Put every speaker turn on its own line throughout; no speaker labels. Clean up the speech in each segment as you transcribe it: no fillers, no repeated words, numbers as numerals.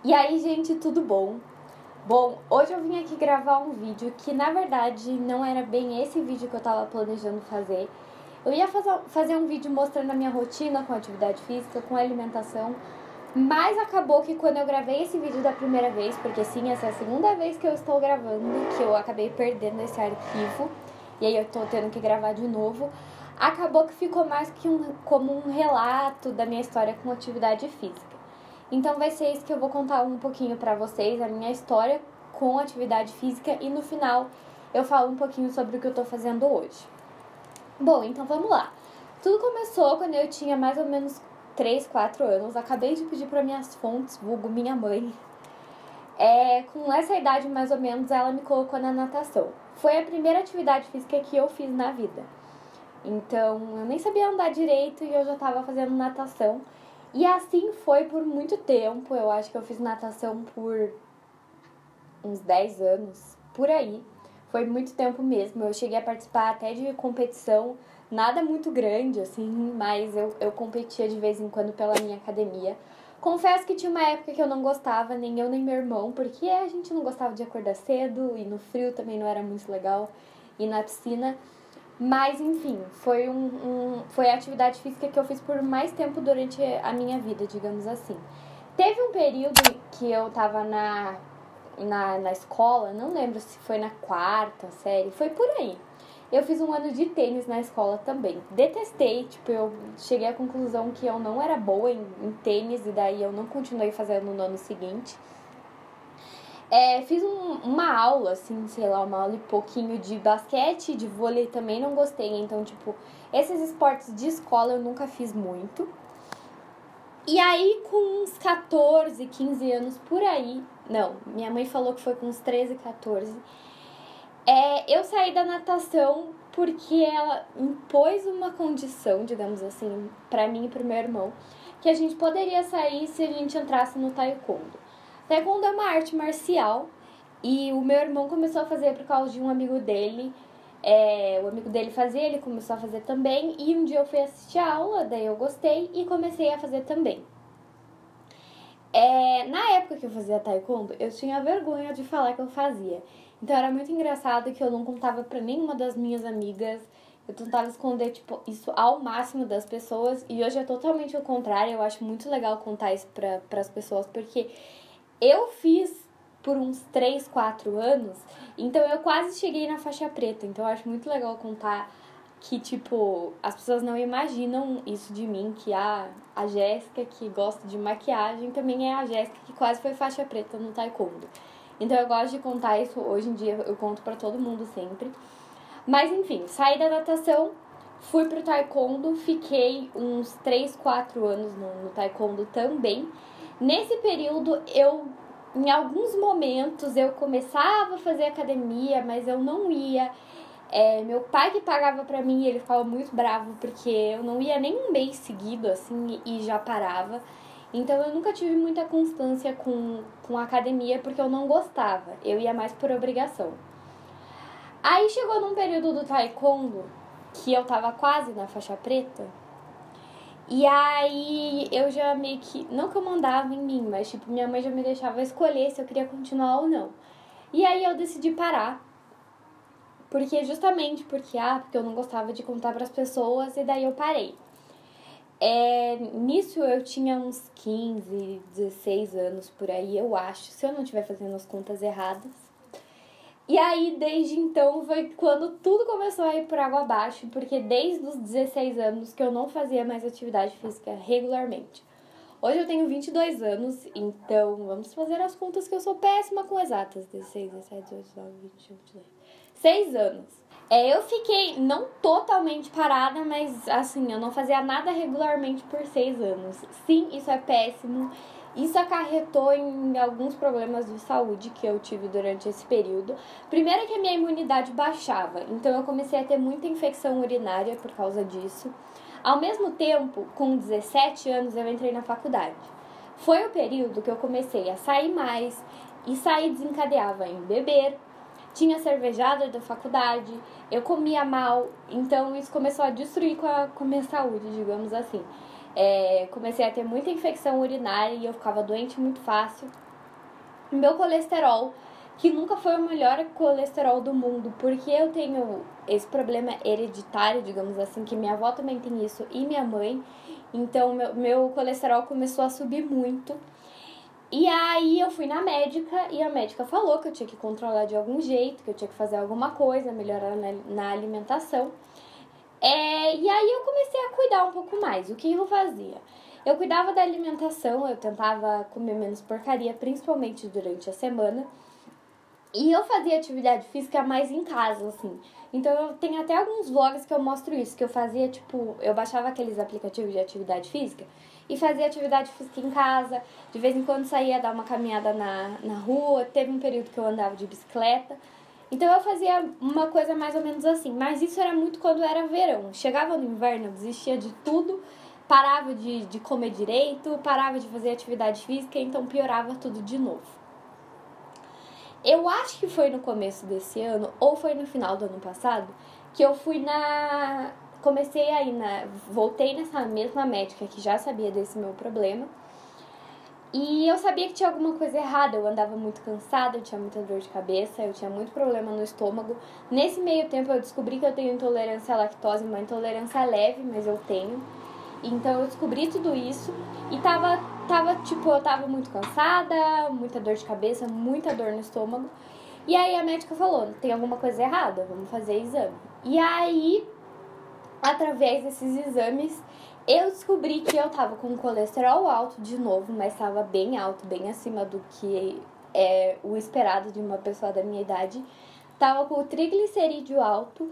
E aí, gente, tudo bom? Bom, hoje eu vim aqui gravar um vídeo que, na verdade, não era bem esse vídeo que eu tava planejando fazer. Eu ia fazer um vídeo mostrando a minha rotina com atividade física, com alimentação, mas acabou que quando eu gravei esse vídeo da primeira vez, porque sim, essa é a segunda vez que eu estou gravando, que eu acabei perdendo esse arquivo, e aí eu tô tendo que gravar de novo, acabou que ficou mais que como um relato da minha história com atividade física. Então vai ser isso que eu vou contar um pouquinho pra vocês, a minha história com atividade física, e no final eu falo um pouquinho sobre o que eu tô fazendo hoje. Bom, então vamos lá. Tudo começou quando eu tinha mais ou menos 3, 4 anos. Acabei de pedir para minhas fontes, vulgo minha mãe. Com essa idade mais ou menos, ela me colocou na natação. Foi a primeira atividade física que eu fiz na vida. Então, eu nem sabia andar direito e eu já estava fazendo natação. E assim foi por muito tempo. Eu acho que eu fiz natação por uns 10 anos, por aí. Foi muito tempo mesmo. Eu cheguei a participar até de competição, nada muito grande, assim, mas eu competia de vez em quando pela minha academia. Confesso que tinha uma época que eu não gostava, nem eu nem meu irmão, porque a gente não gostava de acordar cedo e no frio também não era muito legal ir na piscina. Mas, enfim, foi a atividade física que eu fiz por mais tempo durante a minha vida, digamos assim. Teve um período que eu tava na escola, não lembro se foi na quarta série, foi por aí. Eu fiz um ano de tênis na escola também. Detestei, tipo, eu cheguei à conclusão que eu não era boa em tênis e daí eu não continuei fazendo no ano seguinte. Fiz uma aula, assim, sei lá, uma aula e pouquinho de basquete, de vôlei também não gostei. Então, tipo, esses esportes de escola eu nunca fiz muito. E aí, com uns 14, 15 anos por aí, não, minha mãe falou que foi com uns 13, 14, eu saí da natação porque ela impôs uma condição, digamos assim, pra mim e pro meu irmão, que a gente poderia sair se a gente entrasse no taekwondo. Taekwondo é uma arte marcial e o meu irmão começou a fazer por causa de um amigo dele. O amigo dele fazia, ele começou a fazer também. E um dia eu fui assistir a aula, daí eu gostei e comecei a fazer também. Na época que eu fazia taekwondo, eu tinha vergonha de falar que eu fazia. Então era muito engraçado que eu não contava pra nenhuma das minhas amigas. Eu tentava esconder, tipo, isso ao máximo das pessoas. E hoje é totalmente o contrário. Eu acho muito legal contar isso pras pessoas, porque eu fiz por uns 3, 4 anos, então eu quase cheguei na faixa preta. Então eu acho muito legal contar que, tipo, as pessoas não imaginam isso de mim, que a Jéssica, que gosta de maquiagem, também é a Jéssica que quase foi faixa preta no taekwondo. Então eu gosto de contar isso, hoje em dia eu conto pra todo mundo sempre. Mas enfim, saí da natação, fui pro taekwondo, fiquei uns 3, 4 anos no taekwondo também. Nesse período, em alguns momentos, eu começava a fazer academia, mas eu não ia. Meu pai que pagava pra mim, ele ficava muito bravo, porque eu não ia nem um mês seguido, assim, e já parava. Então, eu nunca tive muita constância com a academia, porque eu não gostava. Eu ia mais por obrigação. Aí, chegou num período do taekwondo, que eu tava quase na faixa preta, e aí eu já meio que, não que eu mandava em mim, mas tipo, minha mãe já me deixava escolher se eu queria continuar ou não. E aí eu decidi parar, porque eu não gostava de contar pras pessoas, e daí eu parei. Nisso eu tinha uns 15, 16 anos por aí, eu acho, se eu não estiver fazendo as contas erradas. E aí, desde então, foi quando tudo começou a ir por água abaixo, porque desde os 16 anos que eu não fazia mais atividade física regularmente. Hoje eu tenho 22 anos, então vamos fazer as contas que eu sou péssima com exatas. 16, 17, 18, 19, 20, 22. 6 anos. Eu fiquei não totalmente parada, mas assim, eu não fazia nada regularmente por 6 anos. Sim, isso é péssimo. Isso acarretou em alguns problemas de saúde que eu tive durante esse período. Primeiro que a minha imunidade baixava, então eu comecei a ter muita infecção urinária por causa disso. Ao mesmo tempo, com 17 anos, eu entrei na faculdade. Foi o período que eu comecei a sair mais, e sair desencadeava em beber, tinha cervejada da faculdade, eu comia mal, então isso começou a destruir com a minha saúde, digamos assim. Comecei a ter muita infecção urinária e eu ficava doente muito fácil. meu colesterol, que nunca foi o melhor colesterol do mundo, porque eu tenho esse problema hereditário, digamos assim, que minha avó também tem isso e minha mãe. Então, meu colesterol começou a subir muito. E aí eu fui na médica e a médica falou que eu tinha que controlar de algum jeito, que eu tinha que fazer alguma coisa, melhorar na alimentação. E aí eu comecei a cuidar um pouco mais. O que eu fazia? Eu cuidava da alimentação, eu tentava comer menos porcaria, principalmente durante a semana. E eu fazia atividade física mais em casa, assim. Então eu tenho até alguns vlogs que eu mostro isso, que eu fazia, tipo, eu baixava aqueles aplicativos de atividade física e fazia atividade física em casa. De vez em quando saía dar uma caminhada na rua, teve um período que eu andava de bicicleta. Então eu fazia uma coisa mais ou menos assim, mas isso era muito quando era verão. Chegava no inverno, eu desistia de tudo, parava de comer direito, parava de fazer atividade física, então piorava tudo de novo. Eu acho que foi no começo desse ano, ou foi no final do ano passado, que eu fui comecei a ir voltei nessa mesma médica que já sabia desse meu problema. E eu sabia que tinha alguma coisa errada, eu andava muito cansada, eu tinha muita dor de cabeça, eu tinha muito problema no estômago. Nesse meio tempo eu descobri que eu tenho intolerância à lactose, uma intolerância leve, mas eu tenho. Então eu descobri tudo isso e eu tava muito cansada, muita dor de cabeça, muita dor no estômago. E aí a médica falou, tem alguma coisa errada, vamos fazer exame. E aí, através desses exames, eu descobri que eu tava com colesterol alto de novo, mas tava bem alto, bem acima do que é o esperado de uma pessoa da minha idade. Tava com o triglicerídeo alto.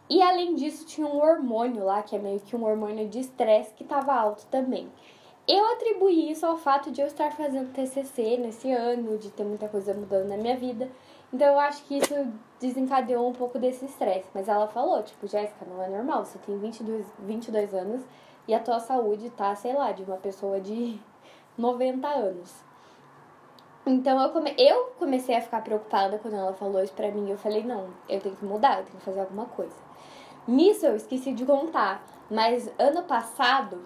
E além disso, tinha um hormônio lá, que é meio que um hormônio de estresse, que estava alto também. Eu atribuí isso ao fato de eu estar fazendo TCC nesse ano, de ter muita coisa mudando na minha vida. Então eu acho que isso desencadeou um pouco desse estresse. Mas ela falou, tipo, Jéssica, não é normal, você tem 22 anos e a tua saúde tá, sei lá, de uma pessoa de 90 anos. Então eu comecei a ficar preocupada quando ela falou isso pra mim. Eu falei, não, eu tenho que mudar, eu tenho que fazer alguma coisa. Nisso eu esqueci de contar, mas ano passado,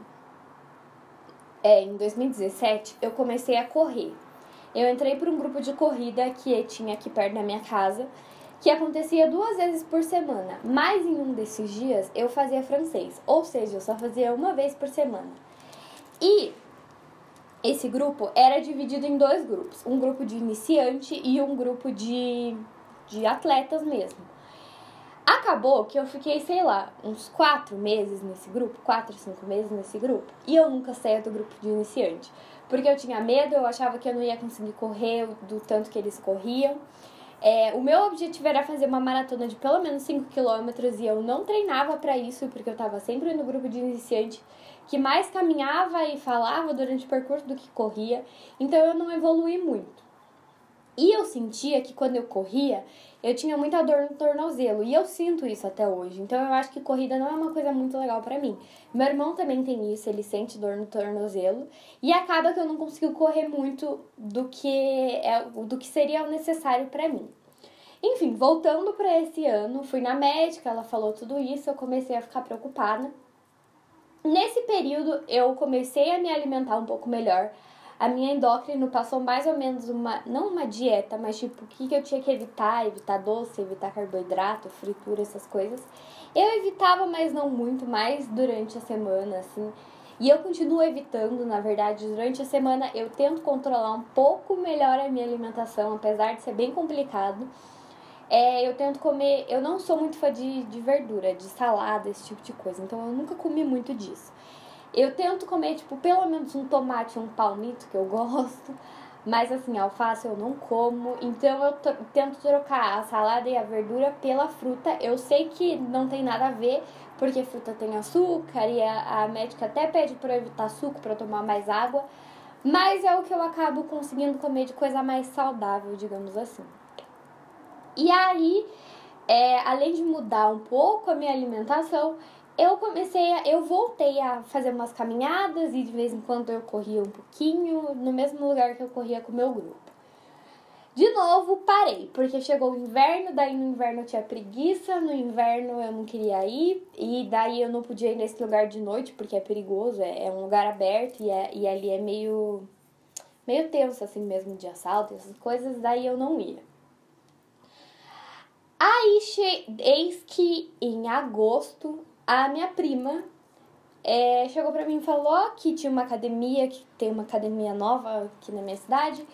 em 2017, eu comecei a correr. Eu entrei para um grupo de corrida que tinha aqui perto da minha casa, que acontecia 2 vezes por semana. Mas em um desses dias eu fazia francês, ou seja, eu só fazia uma vez por semana. E esse grupo era dividido em 2 grupos, um grupo de iniciante e um grupo de atletas mesmo. Acabou que eu fiquei, sei lá, uns 4 meses nesse grupo, 4, 5 meses nesse grupo, e eu nunca saía do grupo de iniciante, porque eu tinha medo, eu achava que eu não ia conseguir correr do tanto que eles corriam. O meu objetivo era fazer uma maratona de pelo menos 5 quilômetros e eu não treinava pra isso, porque eu tava sempre no grupo de iniciante, que mais caminhava e falava durante o percurso do que corria, então eu não evoluí muito. E eu sentia que quando eu corria, eu tinha muita dor no tornozelo. E eu sinto isso até hoje. Então eu acho que corrida não é uma coisa muito legal pra mim. Meu irmão também tem isso, ele sente dor no tornozelo. E acaba que eu não consigo correr muito do que seria o necessário pra mim. Enfim, voltando pra esse ano, fui na médica, ela falou tudo isso, eu comecei a ficar preocupada. Nesse período, eu comecei a me alimentar um pouco melhor. A minha endócrino passou mais ou menos não uma dieta, mas tipo, o que eu tinha que evitar? Evitar doce, evitar carboidrato, fritura, essas coisas. Eu evitava, mas não muito, mais durante a semana, assim. E eu continuo evitando, na verdade, durante a semana eu tento controlar um pouco melhor a minha alimentação, apesar de ser bem complicado. Eu tento comer, eu não sou muito fã de verdura, de salada, esse tipo de coisa, então eu nunca comi muito disso. Eu tento comer, tipo, pelo menos um tomate, um palmito, que eu gosto. Mas, assim, alface eu não como. Então, eu tento trocar a salada e a verdura pela fruta. Eu sei que não tem nada a ver, porque fruta tem açúcar. E a médica até pede pra eu evitar suco, pra eu tomar mais água. Mas é o que eu acabo conseguindo comer de coisa mais saudável, digamos assim. E aí, além de mudar um pouco a minha alimentação, eu voltei a fazer umas caminhadas e de vez em quando eu corria um pouquinho no mesmo lugar que eu corria com o meu grupo. De novo, parei, porque chegou o inverno, daí no inverno eu tinha preguiça, no inverno eu não queria ir, e daí eu não podia ir nesse lugar de noite, porque é perigoso, é um lugar aberto e ali é meio tenso, assim mesmo, de assalto, essas coisas, daí eu não ia. Aí, eis que em agosto, a minha prima chegou pra mim e falou que tinha uma academia, que tem uma academia nova aqui na minha cidade,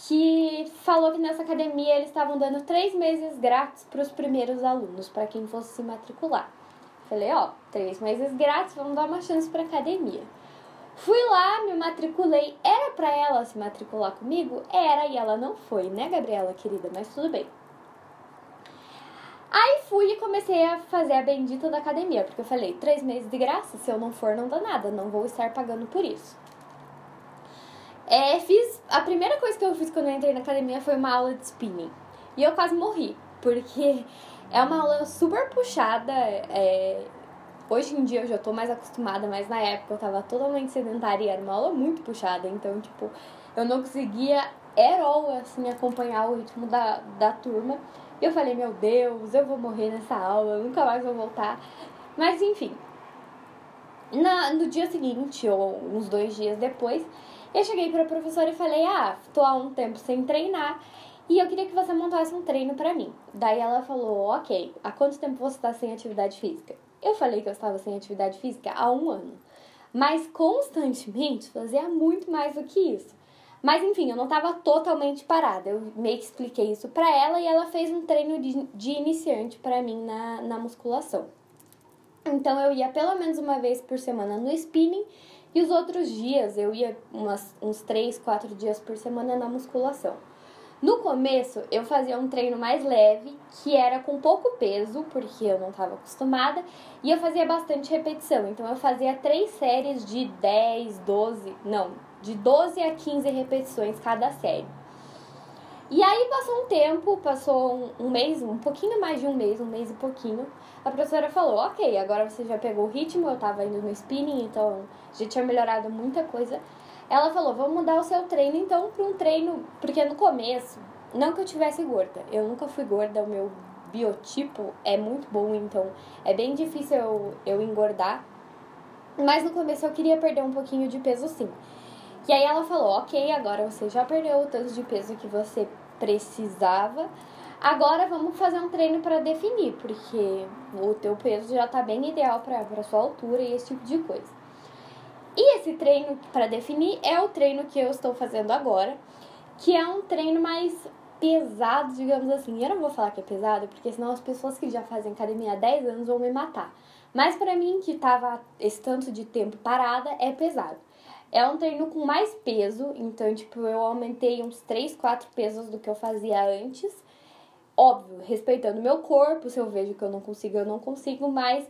que falou que nessa academia eles estavam dando 3 meses grátis para os primeiros alunos, para quem fosse se matricular. Falei, 3 meses grátis, vamos dar uma chance pra academia. Fui lá, me matriculei. Era pra ela se matricular comigo? Era, e ela não foi, né, Gabriela, querida? Mas tudo bem. Aí fui e comecei a fazer a bendita da academia, porque eu falei, 3 meses de graça, se eu não for não dá nada, não vou estar pagando por isso. A primeira coisa que eu fiz quando eu entrei na academia foi uma aula de spinning. E eu quase morri, porque é uma aula super puxada. Hoje em dia eu já tô mais acostumada, mas na época eu tava totalmente sedentária e era uma aula muito puxada. Então, tipo, eu não conseguia assim, acompanhar o ritmo da turma. E eu falei, meu Deus, eu vou morrer nessa aula, eu nunca mais vou voltar. Mas, enfim, no dia seguinte, ou uns 2 dias depois, eu cheguei pra professora e falei, tô há um tempo sem treinar e eu queria que você montasse um treino pra mim. Daí ela falou, ok, há quanto tempo você tá sem atividade física? Eu falei que eu estava sem atividade física há 1 ano, mas constantemente fazia muito mais do que isso. Mas enfim, eu não estava totalmente parada, eu meio que expliquei isso pra ela e ela fez um treino de iniciante pra mim na musculação. Então eu ia pelo menos uma vez por semana no spinning e os outros dias eu ia uns 3, 4 dias por semana na musculação. No começo eu fazia um treino mais leve, que era com pouco peso, porque eu não estava acostumada, e eu fazia bastante repetição. Então eu fazia 3 séries de 12 a 15 repetições cada série. E aí passou um tempo, passou um mês, um pouquinho mais de um mês e pouquinho. A professora falou, ok, agora você já pegou o ritmo, eu tava indo no spinning, então já tinha melhorado muita coisa. Ela falou, vamos mudar o seu treino então para um treino, porque no começo, não que eu tivesse gorda, eu nunca fui gorda, o meu biotipo é muito bom, então é bem difícil eu engordar. Mas no começo eu queria perder um pouquinho de peso sim. E aí ela falou, ok, agora você já perdeu o tanto de peso que você precisava, agora vamos fazer um treino para definir, porque o teu peso já tá bem ideal para sua altura e esse tipo de coisa. E esse treino para definir é o treino que eu estou fazendo agora, que é um treino mais pesado, digamos assim. Eu não vou falar que é pesado, porque senão as pessoas que já fazem academia há 10 anos vão me matar. Mas para mim, que tava esse tanto de tempo parada, é pesado. É um treino com mais peso, então, tipo, eu aumentei uns 3, 4 pesos do que eu fazia antes. Óbvio, respeitando meu corpo, se eu vejo que eu não consigo, mas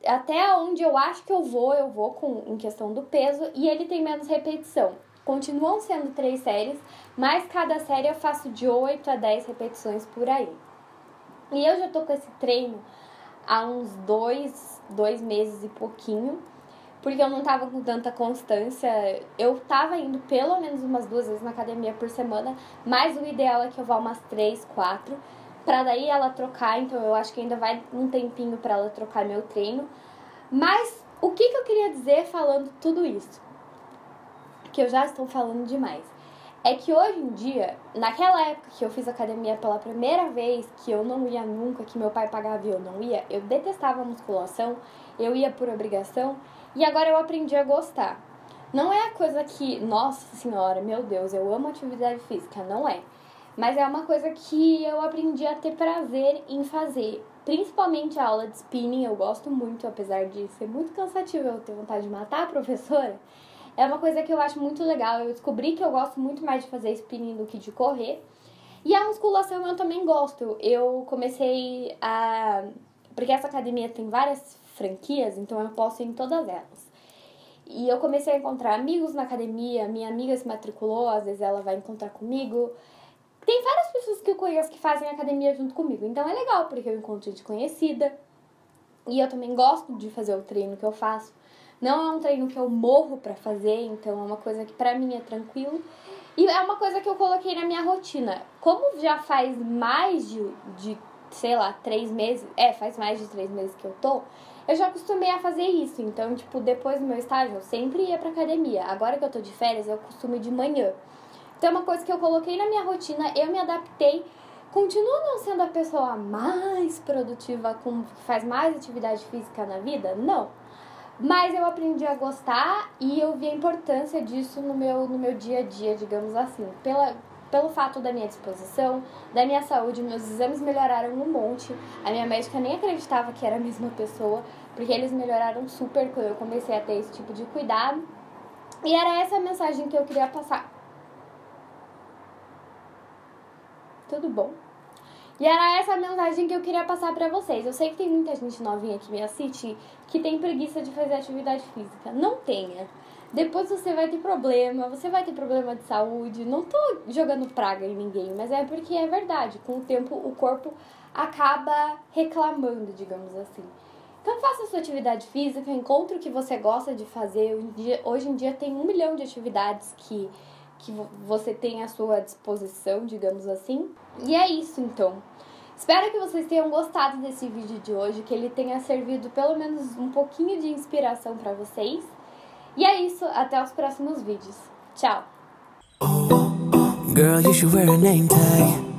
até onde eu acho que eu vou em questão do peso, e ele tem menos repetição. Continuam sendo 3 séries, mas cada série eu faço de 8 a 10 repetições por aí. E eu já tô com esse treino há uns 2 meses e pouquinho, porque eu não tava com tanta constância. Eu tava indo pelo menos umas 2 vezes na academia por semana, mas o ideal é que eu vá umas 3, 4, pra daí ela trocar, então eu acho que ainda vai um tempinho pra ela trocar meu treino. Mas o que eu queria dizer falando tudo isso? Que eu já estou falando demais. É que hoje em dia, naquela época que eu fiz academia pela primeira vez, que eu não ia nunca, que meu pai pagava e eu não ia, eu detestava a musculação, eu ia por obrigação, e agora eu aprendi a gostar. Não é a coisa que, nossa senhora, meu Deus, eu amo atividade física, não é. Mas é uma coisa que eu aprendi a ter prazer em fazer. Principalmente a aula de spinning, eu gosto muito, apesar de ser muito cansativo, eu ter vontade de matar a professora. É uma coisa que eu acho muito legal. Eu descobri que eu gosto muito mais de fazer spinning do que de correr. E a musculação eu também gosto. Eu comecei a... Porque essa academia tem várias franquias, então eu posso ir em todas elas. E eu comecei a encontrar amigos na academia. Minha amiga se matriculou, às vezes ela vai encontrar comigo. Tem várias pessoas que eu conheço que fazem academia junto comigo. Então é legal, porque eu encontro gente conhecida. E eu também gosto de fazer o treino que eu faço. Não é um treino que eu morro pra fazer, então é uma coisa que pra mim é tranquilo. E é uma coisa que eu coloquei na minha rotina. Como já faz mais de sei lá, 3 meses... faz mais de 3 meses que eu eu já acostumei a fazer isso. Então, tipo, depois do meu estágio, eu sempre ia pra academia. Agora que eu tô de férias, eu costumo ir de manhã. Então, é uma coisa que eu coloquei na minha rotina, eu me adaptei. Continuo não sendo a pessoa mais produtiva, que faz mais atividade física na vida? Não. Mas eu aprendi a gostar e eu vi a importância disso no meu dia a dia, digamos assim. Pelo fato da minha disposição, da minha saúde, meus exames melhoraram um monte. A minha médica nem acreditava que era a mesma pessoa, porque eles melhoraram super quando eu comecei a ter esse tipo de cuidado. E era essa a mensagem que eu queria passar. Tudo bom? E era essa a mensagem que eu queria passar pra vocês. Eu sei que tem muita gente novinha que me assiste que tem preguiça de fazer atividade física. Não tenha. Depois você vai ter problema de saúde. Não tô jogando praga em ninguém, mas é porque é verdade. Com o tempo, o corpo acaba reclamando, digamos assim. Então faça a sua atividade física, encontre o que você gosta de fazer. Hoje em dia tem 1 milhão de atividades que você tem à sua disposição, digamos assim. E é isso, então. Espero que vocês tenham gostado desse vídeo de hoje, que ele tenha servido pelo menos um pouquinho de inspiração pra vocês. E é isso, até os próximos vídeos. Tchau!
Girl, you should wear a name tag.